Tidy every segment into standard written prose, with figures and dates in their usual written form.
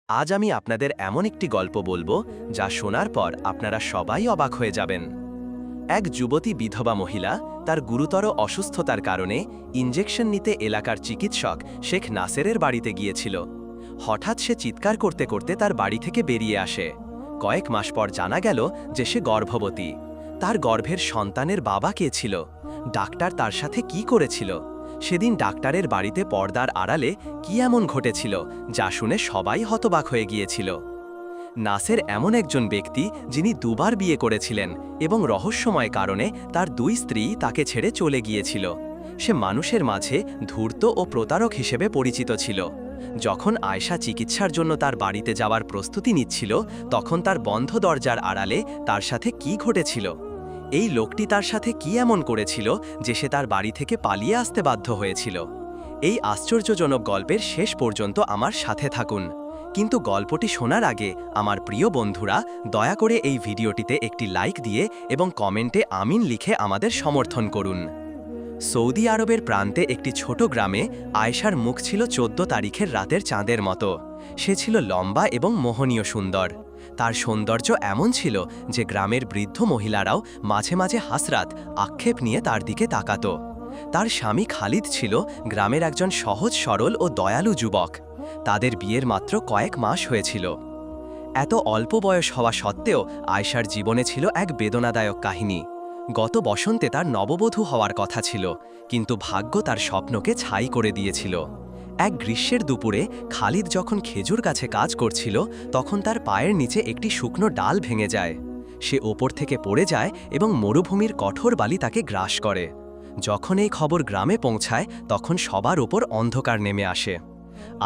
আজ আমি আপনাদের এমন একটি গল্প বলবো যা শোনার পর আপনারা সবাই অবাক হয়ে যাবেন। এক যুবতী বিধবা মহিলা তার গুরুতর অসুস্থতার কারণে ইনজেকশন নিতে এলাকার চিকিৎসক শেখ নাসেরের বাড়িতে গিয়েছিল। হঠাৎ সে চিৎকার করতে করতে তার বাড়ি থেকে বেরিয়ে আসে। কয়েক মাস পর জানা গেল যে সে গর্ভবতী। তার গর্ভের সন্তানের বাবা কে ছিল? ডাক্তার তার সাথে কি করেছিল? সেদিন ডাক্তারের বাড়িতে পর্দার আড়ালে কি এমন ঘটেছিল যা শুনে সবাই হতবাক হয়ে গিয়েছিল। নাসের এমন একজন ব্যক্তি যিনি দুবার বিয়ে করেছিলেন এবং রহস্যময় কারণে তার দুই স্ত্রী তাকে ছেড়ে চলে গিয়েছিল। সে মানুষের মাঝে ধূর্ত ও প্রতারক হিসেবে পরিচিত ছিল। যখন আয়েশা চিকিৎসার জন্য তার বাড়িতে যাওয়ার প্রস্তুতি নিচ্ছিল, তখন তার বন্ধ দরজার আড়ালে তার সাথে কি ঘটেছিল? এই লোকটি তার সাথে কি এমন করেছিল যে সে তার বাড়ি থেকে পালিয়ে আসতে বাধ্য হয়েছিল? এই আশ্চর্যজনক গল্পের শেষ পর্যন্ত আমার সাথে থাকুন। কিন্তু গল্পটি শোনার আগে আমার প্রিয় বন্ধুরা, দয়া করে এই ভিডিওটিতে একটি লাইক দিয়ে এবং কমেন্টে আমিন লিখে আমাদের সমর্থন করুন। সৌদি আরবের প্রান্তে একটি ছোট গ্রামে আয়েশার মুখ ছিল 14 তারিখের রাতের চাঁদের মতো। সে ছিল লম্বা এবং মোহনীয় সুন্দর। তার সৌন্দর্য এমন ছিল যে গ্রামের বৃদ্ধ মহিলারাও মাঝে মাঝে হাসরাত আক্ষেপ নিয়ে তার দিকে তাকাত। তার স্বামী খালিদ ছিল গ্রামের একজন সহজ সরল ও দয়ালু যুবক। তাদের বিয়ের মাত্র কয়েক মাস হয়েছিল। এত অল্প বয়স হওয়া সত্ত্বেও আয়েশার জীবনে ছিল এক বেদনাদায়ক কাহিনী। গত বসন্তে তার নববধূ হওয়ার কথা ছিল, কিন্তু ভাগ্য তার স্বপ্নকে ছাই করে দিয়েছিল। এক গ্রীষ্মের দুপুরে খালিদ যখন খেজুর গাছে কাজ করছিল, তখন তার পায়ের নিচে একটি শুকনো ডাল ভেঙে যায়। সে ওপর থেকে পড়ে যায় এবং মরুভূমির কঠোর বালি তাকে গ্রাস করে। যখন এই খবর গ্রামে পৌঁছায়, তখন সবার ওপর অন্ধকার নেমে আসে।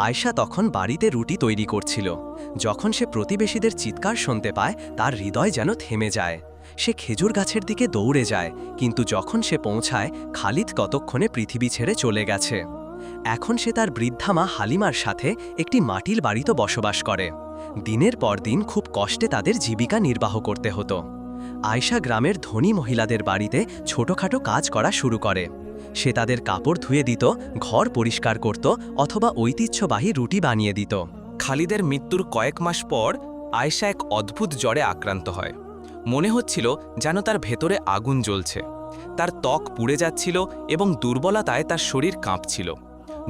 আয়েশা তখন বাড়িতে রুটি তৈরি করছিল। যখন সে প্রতিবেশীদের চিৎকার শুনতে পায়, তার হৃদয় যেন থেমে যায়। সে খেজুর গাছের দিকে দৌড়ে যায়, কিন্তু যখন সে পৌঁছায়, খালিদ কতক্ষণে পৃথিবী ছেড়ে চলে গেছে। এখন সে তার বৃদ্ধা মা হালিমার সাথে একটি মাটির বাড়িতে বসবাস করে। দিনের পর দিন খুব কষ্টে তাদের জীবিকা নির্বাহ করতে হতো। আয়েশা গ্রামের ধনী মহিলাদের বাড়িতে ছোটখাটো কাজ করা শুরু করে। সে তাদের কাপড় ধুয়ে দিত, ঘর পরিষ্কার করত অথবা ঐতিহ্যবাহী রুটি বানিয়ে দিত। খালিদের মৃত্যুর কয়েক মাস পর আয়েশা এক অদ্ভুত জ্বরে আক্রান্ত হয়। মনে হচ্ছিল যেন তার ভেতরে আগুন জ্বলছে। তার ত্বক পুড়ে যাচ্ছিল এবং দুর্বলতায় তার শরীর কাঁপছিল।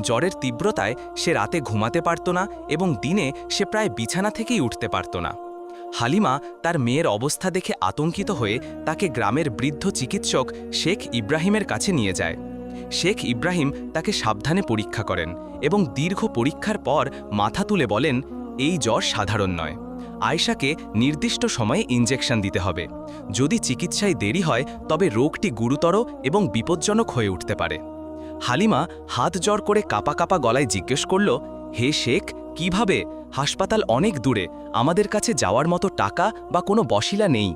জ্বরের তীব্রতায় সে রাতে ঘুমাতে পারত না এবং দিনে সে প্রায় বিছানা থেকেই উঠতে পারত না। হালিমা তার মেয়ের অবস্থা দেখে আতঙ্কিত হয়ে তাকে গ্রামের বৃদ্ধ চিকিৎসক শেখ ইব্রাহিমের কাছে নিয়ে যায়। শেখ ইব্রাহিম তাকে সাবধানে পরীক্ষা করেন এবং দীর্ঘ পরীক্ষার পর মাথা তুলে বলেন, এই জ্বর সাধারণ নয়। আয়েশাকে নির্দিষ্ট সময়ে ইনজেকশন দিতে হবে। যদি চিকিৎসায় দেরি হয়, তবে রোগটি গুরুতর এবং বিপজ্জনক হয়ে উঠতে পারে। হালিমা হাত জোড় করে কাঁপা কাঁপা গলায় জিজ্ঞেস করল, হে শেখ, কিভাবে? হাসপাতাল অনেক দূরে, আমাদের কাছে যাওয়ার মতো টাকা বা কোনো বসিলা নেই।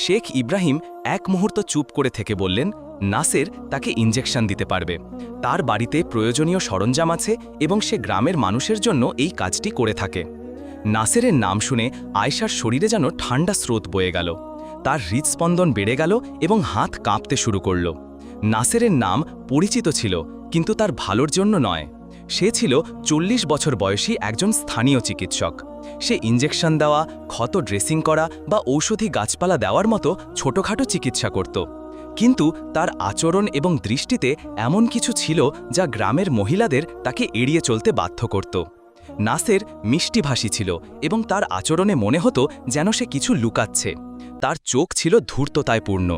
শেখ ইব্রাহিম এক মুহূর্ত চুপ করে থেকে বললেন, নাসের তাকে ইনজেকশন দিতে পারবে। তার বাড়িতে প্রয়োজনীয় সরঞ্জাম আছে এবং সে গ্রামের মানুষের জন্য এই কাজটি করে থাকে। নাসেরের নাম শুনে আয়েশার শরীরে যেন ঠান্ডা স্রোত বয়ে গেল। তার হৃদস্পন্দন বেড়ে গেল এবং হাত কাঁপতে শুরু করল। নাসেরের নাম পরিচিত ছিল, কিন্তু তার ভালোর জন্য নয়। সে ছিল 40 বছর বয়সী একজন স্থানীয় চিকিৎসক। সে ইনজেকশন দেওয়া, ক্ষত ড্রেসিং করা বা ঔষধি গাছপালা দেওয়ার মতো ছোটখাটো চিকিৎসা করত। কিন্তু তার আচরণ এবং দৃষ্টিতে এমন কিছু ছিল যা গ্রামের মহিলাদের তাকে এড়িয়ে চলতে বাধ্য করত। নাসের মিষ্টিভাষী ছিল এবং তার আচরণে মনে হতো যেন সে কিছু লুকাচ্ছে। তার চোখ ছিল ধূর্ততায় পূর্ণ।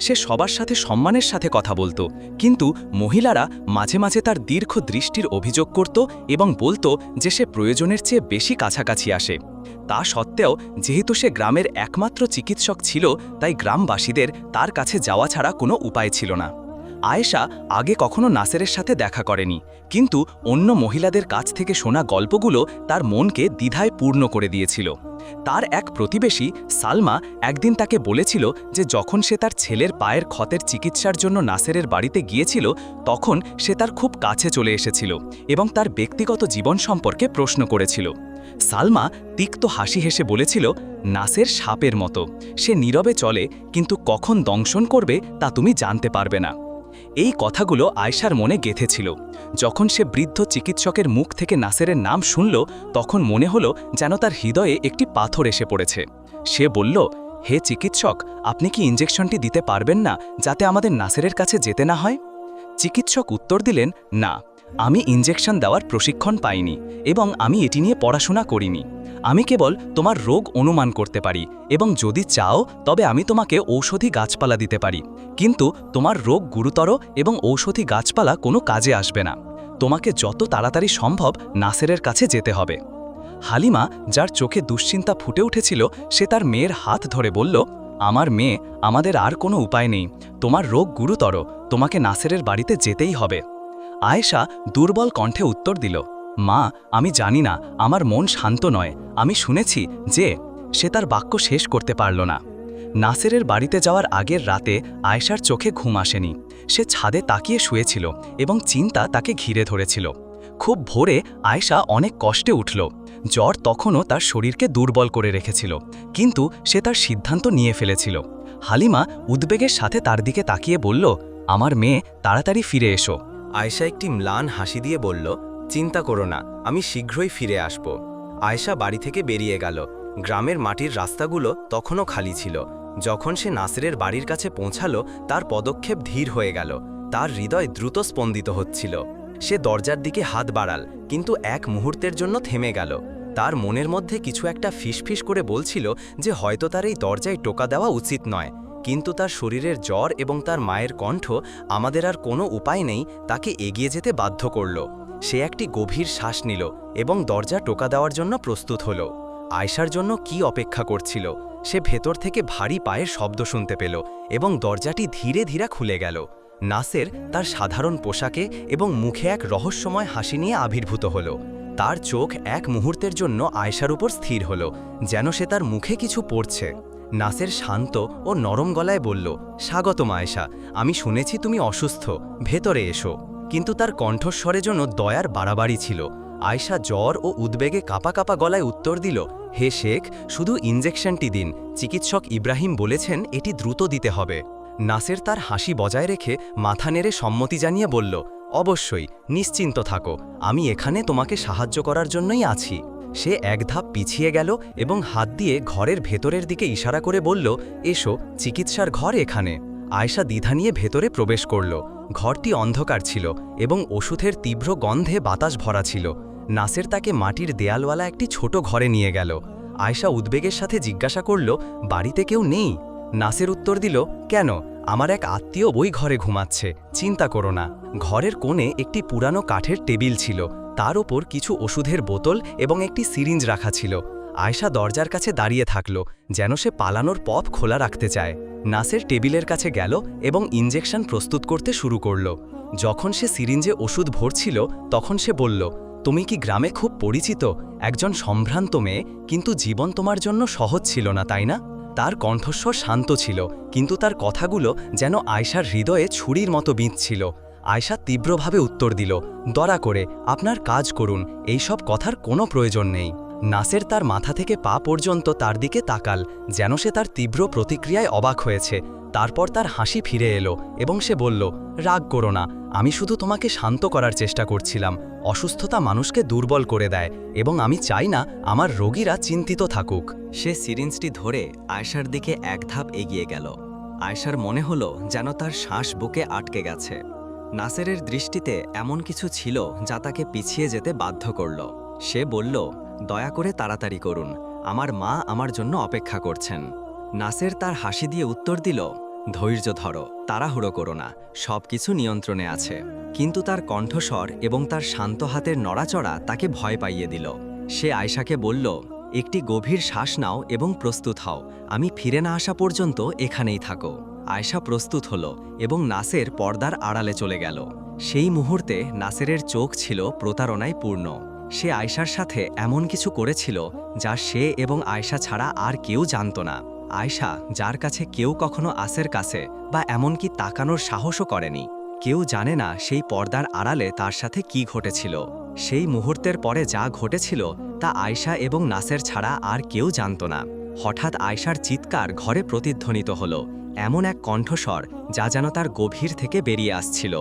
সে সবার সাথে সম্মানের সাথে কথা বলতো, কিন্তু মহিলারা মাঝে মাঝে তার দীর্ঘ দৃষ্টির অভিযোগ করত এবং বলতো যে সে প্রয়োজনের চেয়ে বেশি কাছাকাছি আসে। তা সত্ত্বেও যেহেতু সে গ্রামের একমাত্র চিকিৎসক ছিল, তাই গ্রামবাসীদের তার কাছে যাওয়া ছাড়া কোনো উপায় ছিল না। আয়েশা আগে কখনো নাসেরের সাথে দেখা করেনি, কিন্তু অন্য মহিলাদের কাছ থেকে শোনা গল্পগুলো তার মনকে দ্বিধায় পূর্ণ করে দিয়েছিল। তার এক প্রতিবেশী সালমা একদিন তাকে বলেছিল যে যখন সে তার ছেলের পায়ের ক্ষতের চিকিৎসার জন্য নাসেরের বাড়িতে গিয়েছিল, তখন সে তার খুব কাছে চলে এসেছিল এবং তার ব্যক্তিগত জীবন সম্পর্কে প্রশ্ন করেছিল। সালমা তিক্ত হাসি হেসে বলেছিল, নাসের সাপের মতো, সে নীরবে চলে, কিন্তু কখন দংশন করবে তা তুমি জানতে পারবে না। এই কথাগুলো আয়েশার মনে গেঁথেছিল। যখন সে বৃদ্ধ চিকিৎসকের মুখ থেকে নাসেরের নাম শুনল তখন মনে হলো যেন তার হৃদয়ে একটি পাথর এসে পড়েছে। সে বলল, হে চিকিৎসক, আপনি কি ইঞ্জেকশনটি দিতে পারবেন না যাতে আমাদের নাসেরের কাছে যেতে না হয়? চিকিৎসক উত্তর দিলেন, না, আমি ইঞ্জেকশন দেওয়ার প্রশিক্ষণ পাইনি এবং আমি এটি নিয়ে পড়াশোনা করিনি। আমি কেবল তোমার রোগ অনুমান করতে পারি এবং যদি চাও তবে আমি তোমাকে ঔষধি গাছপালা দিতে পারি, কিন্তু তোমার রোগ গুরুতর এবং ঔষধি গাছপালা কোনো কাজে আসবে না। তোমাকে যত তাড়াতাড়ি সম্ভব নাসেরের কাছে যেতে হবে। হালিমা, যার চোখে দুশ্চিন্তা ফুটে উঠেছিল, সে তার মেয়ের হাত ধরে বলল, আমার মেয়ে, আমাদের আর কোনো উপায় নেই। তোমার রোগ গুরুতর, তোমাকে নাসেরের বাড়িতে যেতেই হবে। আয়েশা দুর্বল কণ্ঠে উত্তর দিল, মা, আমি জানি না, আমার মন শান্ত নয়। আমি শুনেছি যে। সে তার বাক্য শেষ করতে পারল না। নাসেরের বাড়িতে যাওয়ার আগের রাতে আয়েশার চোখে ঘুম আসেনি। সে ছাদে তাকিয়ে শুয়েছিল এবং চিন্তা তাকে ঘিরে ধরেছিল। খুব ভোরে আয়েশা অনেক কষ্টে উঠল। জ্বর তখনও তার শরীরকে দুর্বল করে রেখেছিল, কিন্তু সে তার সিদ্ধান্ত নিয়ে ফেলেছিল। হালিমা উদ্বেগের সাথে তার দিকে তাকিয়ে বলল, আমার মেয়ে, তাড়াতাড়ি ফিরে এসো। আয়েশা একটি ম্লান হাসি দিয়ে বলল, চিন্তা করো না, আমি শীঘ্রই ফিরে আসব। আয়েশা বাড়ি থেকে বেরিয়ে গেল। গ্রামের মাটির রাস্তাগুলো তখনও খালি ছিল। যখন সে নাসেরের বাড়ির কাছে পৌঁছালো, তার পদক্ষেপ ধীর হয়ে গেল। তার হৃদয় দ্রুত স্পন্দিত হচ্ছিল। সে দরজার দিকে হাত বাড়াল, কিন্তু এক মুহূর্তের জন্য থেমে গেল। তার মনের মধ্যে কিছু একটা ফিসফিস করে বলছিল যে হয়তো তার এই দরজায় টোকা দেওয়া উচিত নয়, কিন্তু তার শরীরের জ্বর এবং তার মায়ের কণ্ঠ, আমাদের আর কোনো উপায় নেই, তাকে এগিয়ে যেতে বাধ্য করল। সে একটি গভীর শ্বাস নিল এবং দরজা টোকা দেওয়ার জন্য প্রস্তুত হল। আয়েশার জন্য কি অপেক্ষা করছিল? সে ভেতর থেকে ভারী পায়ের শব্দ শুনতে পেল এবং দরজাটি ধীরে ধীরে খুলে গেল। নাসের তার সাধারণ পোশাকে এবং মুখে এক রহস্যময় হাসি নিয়ে আবির্ভূত হল। তার চোখ এক মুহূর্তের জন্য আয়েশার উপর স্থির হল, যেন সে তার মুখে কিছু পড়ছে। নাসের শান্ত ও নরম গলায় বলল, স্বাগতম আয়েশা, আমি শুনেছি তুমি অসুস্থ, ভেতরে এসো। কিন্তু তার কণ্ঠস্বরে যেন দয়ার বাড়াবাড়ি ছিল। আয়েশা জ্বর ও উদ্বেগে কাঁপা কাঁপা গলায় উত্তর দিল, হে শেখ, শুধু ইঞ্জেকশনটি দিন। চিকিৎসক ইব্রাহিম বলেছেন এটি দ্রুত দিতে হবে। নাসের তার হাসি বজায় রেখে মাথা নেড়ে সম্মতি জানিয়ে বলল, অবশ্যই, নিশ্চিন্ত থাকো, আমি এখানে তোমাকে সাহায্য করার জন্যই আছি। সে এক ধাপ পিছিয়ে গেল এবং হাত দিয়ে ঘরের ভেতরের দিকে ইশারা করে বলল, এসো, চিকিৎসার ঘর এখানে। আয়েশা দ্বিধা নিয়ে ভেতরে প্রবেশ করল। ঘরটি অন্ধকার ছিল এবং ওষুধের তীব্র গন্ধে বাতাস ভরা ছিল। নাসের তাকে মাটির দেয়ালওয়ালা একটি ছোট ঘরে নিয়ে গেল। আয়েশা উদ্বেগের সাথে জিজ্ঞাসা করল, বাড়িতে কেউ নেই? নাসের উত্তর দিল, কেন, আমার এক আত্মীয় ওই ঘরে ঘুমাচ্ছে, চিন্তা করো না। ঘরের কোণে একটি পুরানো কাঠের টেবিল ছিল, তার ওপর কিছু ওষুধের বোতল এবং একটি সিরিঞ্জ রাখা ছিল। আয়েশা দরজার কাছে দাঁড়িয়ে থাকল, যেন সে পালানোর পথ খোলা রাখতে চায়। নাসের টেবিলের কাছে গেল এবং ইঞ্জেকশন প্রস্তুত করতে শুরু করল। যখন সে সিরিঞ্জে ওষুধ ভরছিল তখন সে বলল, তুমি কি গ্রামে খুব পরিচিত? একজন সম্ভ্রান্ত মেয়ে, কিন্তু জীবন তোমার জন্য সহজ ছিল না, তাই না? তার কণ্ঠস্বর শান্ত ছিল, কিন্তু তার কথাগুলো যেন আয়েশার হৃদয়ে ছুরির মতো বিঁধছিল। আয়েশা তীব্রভাবে উত্তর দিল, দয়া করে আপনার কাজ করুন, এইসব কথার কোনো প্রয়োজন নেই। নাসের তার মাথা থেকে পা পর্যন্ত তার দিকে তাকাল, যেন সে তার তীব্র প্রতিক্রিয়ায় অবাক হয়েছে। তারপর তার হাসি ফিরে এলো এবং সে বলল, রাগ করো না, আমি শুধু তোমাকে শান্ত করার চেষ্টা করছিলাম। অসুস্থতা মানুষকে দুর্বল করে দেয় এবং আমি চাই না আমার রোগীরা চিন্তিত থাকুক। সে সিরিঞ্জটি ধরে আয়েশার দিকে এক ধাপ এগিয়ে গেল। আয়েশার মনে হলো যেন তার শ্বাস বুকে আটকে গেছে। নাসেরের দৃষ্টিতে এমন কিছু ছিল যা তাকে পিছিয়ে যেতে বাধ্য করল। সে বলল, দয়া করে তাড়াতাড়ি করুন, আমার মা আমার জন্য অপেক্ষা করছেন। নাসের তার হাসি দিয়ে উত্তর দিল, ধৈর্য ধরো, তাড়াহুড়ো করো না, সব কিছু নিয়ন্ত্রণে আছে। কিন্তু তার কণ্ঠস্বর এবং তার শান্ত হাতের নড়াচড়া তাকে ভয় পাইয়ে দিল। সে আয়েশাকে বলল, একটি গভীর শ্বাস নাও এবং প্রস্তুত হও, আমি ফিরে না আসা পর্যন্ত এখানেই থাকো। আয়েশা প্রস্তুত হলো এবং নাসের পর্দার আড়ালে চলে গেল। সেই মুহূর্তে নাসেরের চোখ ছিল প্রতারণায় পূর্ণ। সে আয়েশার সাথে এমন কিছু করেছিল যা সে এবং আয়েশা ছাড়া আর কেউ জানত না। আয়েশা, যার কাছে কেউ কখনো আসের কাছে বা এমনকি তাকানোর সাহসও করেনি। কেউ জানে না সেই পর্দার আড়ালে তার সাথে কি ঘটেছিল। সেই মুহূর্তের পরে যা ঘটেছিল তা আয়েশা এবং নাসের ছাড়া আর কেউ জানত না। হঠাৎ আয়েশার চিৎকার ঘরে প্রতিধ্বনিত হলো, এমন এক কণ্ঠস্বর যা যেন তার গভীর থেকে বেরিয়ে আসছিল।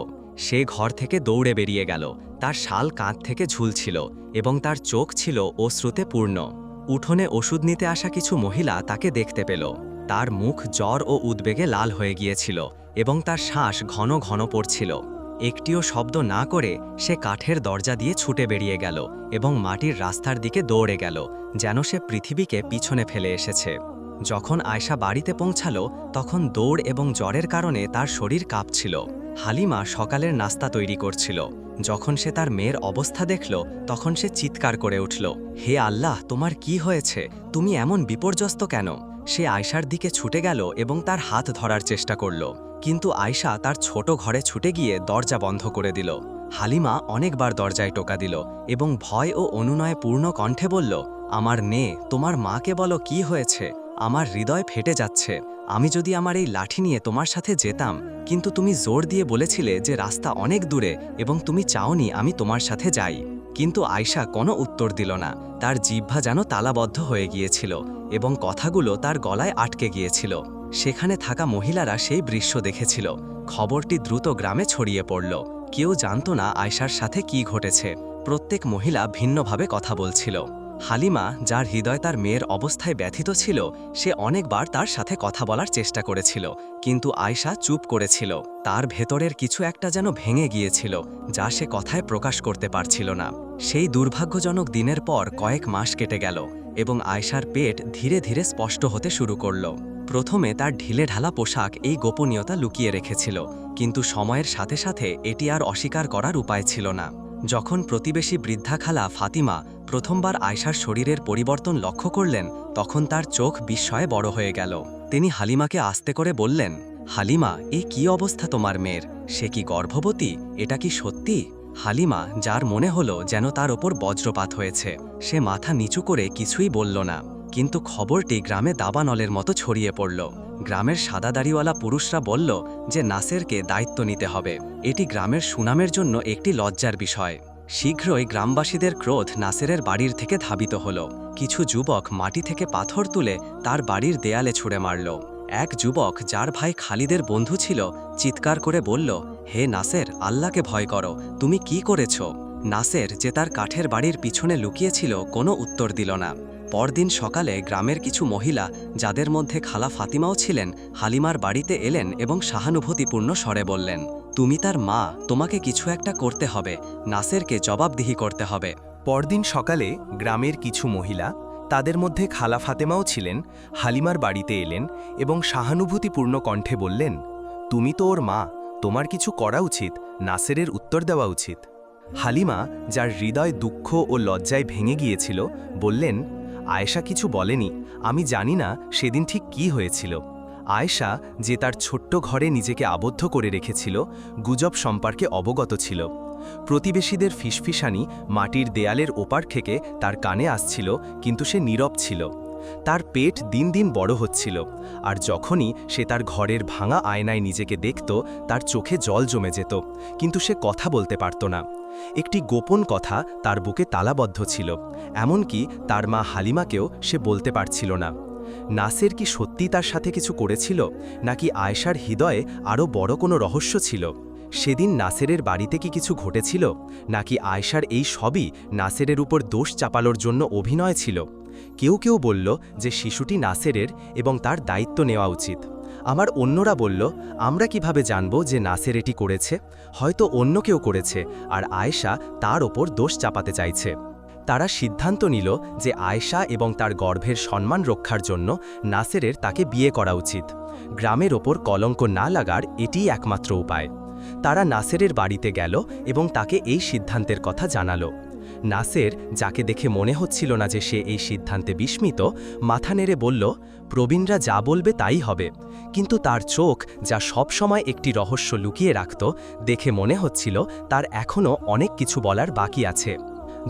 সে ঘর থেকে দৌড়ে বেরিয়ে গেল। তার শাল কাঁধ থেকে ঝুলছিল এবং তার চোখ ছিল অশ্রুতে পূর্ণ। উঠোনে ওষুধ নিতে আসা কিছু মহিলা তাকে দেখতে পেল। তার মুখ জ্বর ও উদ্বেগে লাল হয়ে গিয়েছিল এবং তার শ্বাস ঘন ঘন পড়ছিল। একটিও শব্দ না করে সে কাঠের দরজা দিয়ে ছুটে বেরিয়ে গেল এবং মাটির রাস্তার দিকে দৌড়ে গেল, যেন সে পৃথিবীকে পিছনে ফেলে এসেছে। যখন আয়শা বাড়িতে পৌঁছালো তখন দৌড় এবং জ্বরের কারণে তার শরীর কাঁপছিল। হালিমা সকালের নাস্তা তৈরি করছিল। যখন সে তার মেয়ের অবস্থা দেখল তখন সে চিৎকার করে উঠল, হে আল্লাহ, তোমার কি হয়েছে? তুমি এমন বিপর্যস্ত কেন? সে আয়শার দিকে ছুটে গেল এবং তার হাত ধরার চেষ্টা করল, কিন্তু আয়শা তার ছোট ঘরে ছুটে গিয়ে দরজা বন্ধ করে দিল। হালিমা অনেকবার দরজায় টোকা দিল এবং ভয় ও অনুনয়ে পূর্ণ কণ্ঠে বলল, আমার মেয়ে, তোমার মাকে বলো কি হয়েছে? আমার হৃদয় ফেটে যাচ্ছে। আমি যদি আমার এই লাঠি নিয়ে তোমার সাথে যেতাম, কিন্তু তুমি জোর দিয়ে বলেছিলে যে রাস্তা অনেক দূরে এবং তুমি চাওনি আমি তোমার সাথে যাই। কিন্তু আয়শা কোনো উত্তর দিল না। তার জিহ্বা যেন তালাবদ্ধ হয়ে গিয়েছিল এবং কথাগুলো তার গলায় আটকে গিয়েছিল। সেখানে থাকা মহিলারা সেই দৃশ্য দেখেছিল। খবরটি দ্রুত গ্রামে ছড়িয়ে পড়ল। কেউ জানত না আয়শার সাথে কি ঘটেছে। প্রত্যেক মহিলা ভিন্নভাবে কথা বলছিল। হালিমা, যার হৃদয় তার মেয়ের অবস্থায় ব্যথিত ছিল, সে অনেকবার তার সাথে কথা বলার চেষ্টা করেছিল, কিন্তু আয়শা চুপ করেছিল। তার ভেতরের কিছু একটা যেন ভেঙে গিয়েছিল, যা সে কথায় প্রকাশ করতে পারছিল না। সেই দুর্ভাগ্যজনক দিনের পর কয়েক মাস কেটে গেল এবং আয়শার পেট ধীরে ধীরে স্পষ্ট হতে শুরু করল। প্রথমে তার ঢিলেঢালা পোশাক এই গোপনীয়তা লুকিয়ে রেখেছিল, কিন্তু সময়ের সাথে সাথে এটি আর অস্বীকার করার উপায় ছিল না। যখন প্রতিবেশী বৃদ্ধা খালা ফাতিমা প্রথমবার আয়শার শরীরের পরিবর্তন লক্ষ্য করলেন, তখন তার চোখ বিস্ময়ে বড় হয়ে গেল। তিনি হালিমাকে আস্তে করে বললেন, হালিমা, এ কি অবস্থা তোমার মেয়ের? সে কি গর্ভবতী? এটা কি সত্যি? হালিমা, যার মনে হলো যেন তার ওপর বজ্রপাত হয়েছে, সে মাথা নিচু করে কিছুই বলল না। কিন্তু খবরটি গ্রামে দাবানলের মতো ছড়িয়ে পড়ল। গ্রামের সাদা দাড়িওয়ালা পুরুষরা বলল যে নাসেরকে দায়িত্ব নিতে হবে। এটি গ্রামের সুনামের জন্য একটি লজ্জার বিষয়। শীঘ্রই গ্রামবাসীদের ক্রোধ নাসেরের বাড়ির থেকে ধাবিত হল। কিছু যুবক মাটি থেকে পাথর তুলে তার বাড়ির দেয়ালে ছুঁড়ে মারল। এক যুবক, যার ভাই খালিদের বন্ধু ছিল, চিৎকার করে বলল, হে নাসের, আল্লাহকে ভয় করো, তুমি কি করেছ? নাসের, যে তার কাঠের বাড়ির পিছনে লুকিয়েছিল, কোনো উত্তর দিল না। পরদিন সকালে গ্রামের কিছু মহিলা, যাদের মধ্যে খালা ফাতিমাও ছিলেন, হালিমার বাড়িতে এলেন এবং সহানুভূতিপূর্ণ স্বরে বললেন, তুমি তার মা, তোমাকে কিছু একটা করতে হবে, নাসেরকে জবাবদিহি করতে হবে। পরদিন সকালে গ্রামের কিছু মহিলা, তাদের মধ্যে খালা ফাতেমাও ছিলেন, হালিমার বাড়িতে এলেন এবং সহানুভূতিপূর্ণ কণ্ঠে বললেন, তুমি তো ওর মা, তোমার কিছু করা উচিত, নাসেরের উত্তর দেওয়া উচিত। হালিমা, যার হৃদয় দুঃখ ও লজ্জায় ভেঙে গিয়েছিল, বললেন, আয়েশা কিছু বলেনি, আমি জানি না সেদিন ঠিক কি হয়েছিল। আয়েশা, যে তার ছোট্ট ঘরে নিজেকে আবদ্ধ করে রেখেছিল, গুজব সম্পর্কে অবগত ছিল। প্রতিবেশীদের ফিসফিসানি মাটির দেয়ালের ওপার থেকে তার কানে আসছিল, কিন্তু সে নীরব ছিল। তার পেট দিন দিন বড় হচ্ছিল, আর যখনই সে তার ঘরের ভাঙা আয়নায় নিজেকে দেখত, তার চোখে জল জমে যেত, কিন্তু সে কথা বলতে পারত না। একটি গোপন কথা তার বুকে তালাবদ্ধ ছিল, এমনকি তার মা হালিমাকেও সে বলতে পারছিল না। নাসের কি সত্যি তার সাথে কিছু করেছিল, নাকি আয়েশার হৃদয়ে আরও বড় কোনো রহস্য ছিল? সেদিন নাসেরের বাড়িতে কি কিছু ঘটেছিল, নাকি আয়েশার এই সবই নাসেরের উপর দোষ চাপানোর জন্য অভিনয় ছিল? কেউ কেউ বলল যে শিশুটি নাসেরের এবং তার দায়িত্ব নেওয়া উচিত। আমার অন্যরা বলল, আমরা কিভাবে জানব যে নাসের এটি করেছে? হয়তো অন্য কেউ করেছে আর আয়েশা তার ওপর দোষ চাপাতে চাইছে। তারা সিদ্ধান্ত নিল যে আয়েশা এবং তার গর্ভের সম্মান রক্ষার জন্য নাসেরের তাকে বিয়ে করা উচিত। গ্রামের ওপর কলঙ্ক না লাগার এটিই একমাত্র উপায়। তারা নাসেরের বাড়িতে গেল এবং তাকে এই সিদ্ধান্তের কথা জানালো। নাসের, যাকে দেখে মনে হচ্ছিল না যে সে এই সিদ্ধান্তে বিস্মিত, মাথা নেড়ে বলল, প্রবীণরা যা বলবে তাই হবে। কিন্তু তার চোখ, যা সবসময় একটি রহস্য লুকিয়ে রাখত, দেখে মনে হচ্ছিল তার এখনও অনেক কিছু বলার বাকি আছে।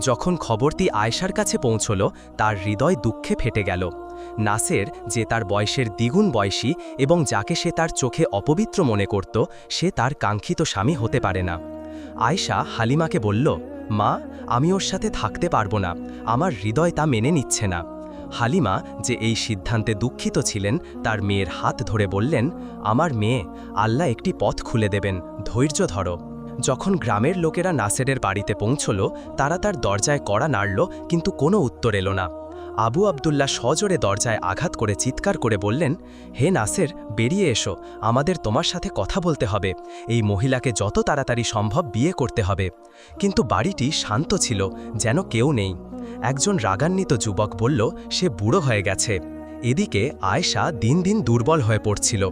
যখন খবরটি আয়েশার কাছে পৌঁছল, তার হৃদয় দুঃখে ফেটে গেল। নাসের, যে তার বয়সের দ্বিগুণ বয়সী এবং যাকে সে তার চোখে অপবিত্র মনে করত, সে তার কাঙ্ক্ষিত স্বামী হতে পারে না। আয়েশা হালিমাকে বলল, মা, আমি ওর সাথে থাকতে পারবো না, আমার হৃদয় তা মেনে নিচ্ছে না। হালিমা, যে এই সিদ্ধান্তে দুঃখিত ছিলেন, তার মেয়ের হাত ধরে বললেন, আমার মেয়ে, আল্লাহ একটি পথ খুলে দেবেন, ধৈর্য ধরো। যখন গ্রামের লোকেরা নাসেরের বাড়িতে পৌঁছল তারা তার দরজায় কড়া নাড়ল, কিন্তু কোনো উত্তর এলো না। আবু আবদুল্লাহ সজোরে দরজায় আঘাত করে চিৎকার করে বললেন, হে নাসের, বেরিয়ে এসো, আমাদের তোমার সাথে কথা বলতে হবে। এই মহিলাকে যত তাড়াতাড়ি সম্ভব বিয়ে করতে হবে। কিন্তু বাড়িটি শান্ত ছিল, যেন কেউ নেই। একজন রাগান্বিত যুবক বলল, সে বুড়ো হয়ে গেছে। এদিকে আয়েশা দিন দিন দুর্বল হয়ে পড়ছিল।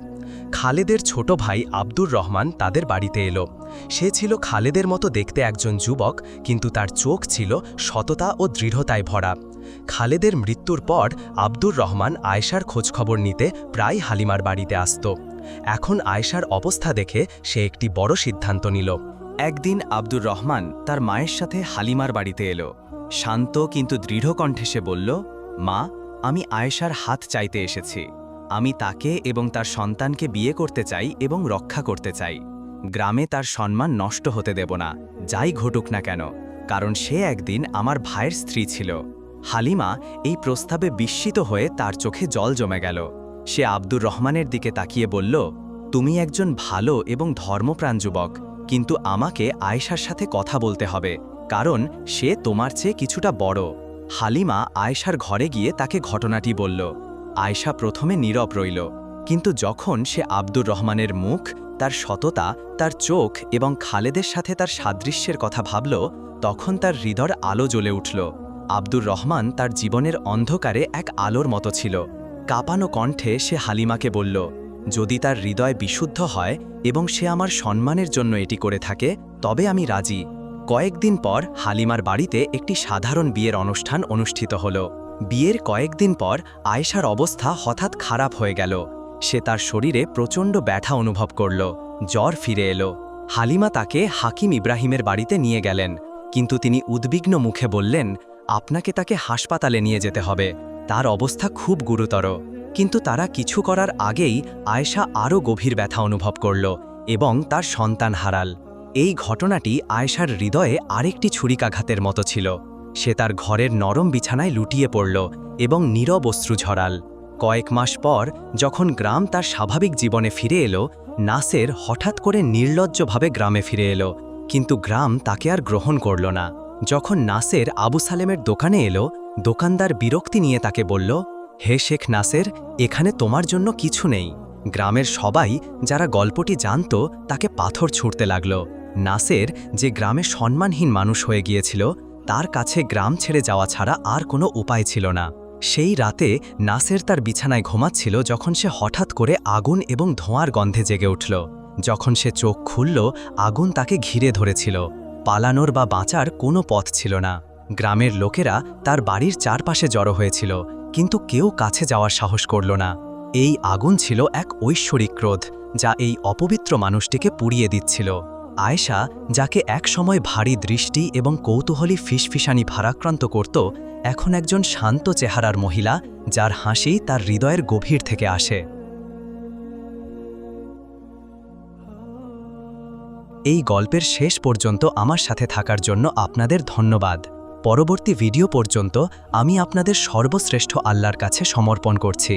খালেদের ছোট ভাই আব্দুর রহমান তাদের বাড়িতে এলো। সে ছিল খালেদের মতো দেখতে একজন যুবক, কিন্তু তার চোখ ছিল সততা ও দৃঢ়তায় ভরা। খালেদের মৃত্যুর পর আব্দুর রহমান আয়েশার খোঁজখবর নিতে প্রায় হালিমার বাড়িতে আসত। এখন আয়েশার অবস্থা দেখে সে একটি বড় সিদ্ধান্ত নিল। একদিন আব্দুর রহমান তার মায়ের সাথে হালিমার বাড়িতে এলো। শান্ত কিন্তু দৃঢ় কণ্ঠে সে বলল, মা, আমি আয়েশার হাত চাইতে এসেছি। আমি তাকে এবং তার সন্তানকে বিয়ে করতে চাই এবং রক্ষা করতে চাই। গ্রামে তার সম্মান নষ্ট হতে দেব না, যাই ঘটুক না কেন, কারণ সে একদিন আমার ভাইয়ের স্ত্রী ছিল। হালিমা এই প্রস্তাবে বিস্মিত হয়ে তার চোখে জল জমে গেল। সে আব্দুর রহমানের দিকে তাকিয়ে বলল, তুমি একজন ভালো এবং ধর্মপ্রাণ যুবক, কিন্তু আমাকে আয়েশার সাথে কথা বলতে হবে, কারণ সে তোমার চেয়ে কিছুটা বড়। হালিমা আয়েশার ঘরে গিয়ে তাকে ঘটনাটি বলল। আয়েশা প্রথমে নীরব রইল, কিন্তু যখন সে আব্দুর রহমানের মুখ, তার সততা, তার চোখ এবং খালেদের সাথে তার সাদৃশ্যের কথা ভাবল, তখন তার হৃদয় আলো জ্বলে উঠল। আব্দুর রহমান তার জীবনের অন্ধকারে এক আলোর মতো ছিল। কাঁপানো কণ্ঠে সে হালিমাকে বলল, যদি তার হৃদয় বিশুদ্ধ হয় এবং সে আমার সম্মানের জন্য এটি করে থাকে, তবে আমি রাজি। কয়েকদিন পর হালিমার বাড়িতে একটি সাধারণ বিয়ের অনুষ্ঠান অনুষ্ঠিত হল। বিয়ের কয়েকদিন পর আয়েশার অবস্থা হঠাৎ খারাপ হয়ে গেল। সে তার শরীরে প্রচণ্ড ব্যথা অনুভব করল, জ্বর ফিরে এলো। হালিমা তাকে হাকিম ইব্রাহিমের বাড়িতে নিয়ে গেলেন, কিন্তু তিনি উদ্বিগ্ন মুখে বললেন, আপনাকে তাকে হাসপাতালে নিয়ে যেতে হবে, তার অবস্থা খুব গুরুতর। কিন্তু তারা কিছু করার আগেই আয়েশা আরও গভীর ব্যথা অনুভব করল এবং তার সন্তান হারাল। এই ঘটনাটি আয়েশার হৃদয়ে আরেকটি ছুরিকাঘাতের মতো ছিল। সে তার ঘরের নরম বিছানায় লুটিয়ে পড়ল এবং নীরব অশ্রু ঝরাল। কয়েক মাস পর যখন গ্রাম তার স্বাভাবিক জীবনে ফিরে এলো, নাসের হঠাৎ করে নির্লজ্জভাবে গ্রামে ফিরে এলো, কিন্তু গ্রাম তাকে আর গ্রহণ করল না। যখন নাসের আবু সালেমের দোকানে এলো, দোকানদার বিরক্তি নিয়ে তাকে বলল, হে শেখ নাসের, এখানে তোমার জন্য কিছু নেই। গ্রামের সবাই যারা গল্পটি জানত তাকে পাথর ছুঁড়তে লাগল। নাসের, যে গ্রামে সম্মানহীন মানুষ হয়ে গিয়েছিল, তার কাছে গ্রাম ছেড়ে যাওয়া ছাড়া আর কোনো উপায় ছিল না। সেই রাতে নাসের তার বিছানায় ঘুমাচ্ছিল যখন সে হঠাৎ করে আগুন এবং ধোঁয়ার গন্ধে জেগে উঠল। যখন সে চোখ খুলল, আগুন তাকে ঘিরে ধরেছিল। পালানোর বা বাঁচার কোনো পথ ছিল না। গ্রামের লোকেরা তার বাড়ির চারপাশে জড়ো হয়েছিল, কিন্তু কেউ কাছে যাওয়ার সাহস করল না। এই আগুন ছিল এক ঐশ্বরিক ক্রোধ, যা এই অপবিত্র মানুষটিকে পুড়িয়ে দিচ্ছিল। আয়েশা, যাকে একসময় ভারী দৃষ্টি এবং কৌতূহলী ফিসফিসানি ভারাক্রান্ত করত, এখন একজন শান্ত চেহারার মহিলা, যার হাসি তার হৃদয়ের গভীর থেকে আসে। এই গল্পের শেষ পর্যন্ত আমার সাথে থাকার জন্য আপনাদের ধন্যবাদ। পরবর্তী ভিডিও পর্যন্ত আমি আপনাদের সর্বশ্রেষ্ঠ আল্লাহর কাছে সমর্পণ করছি।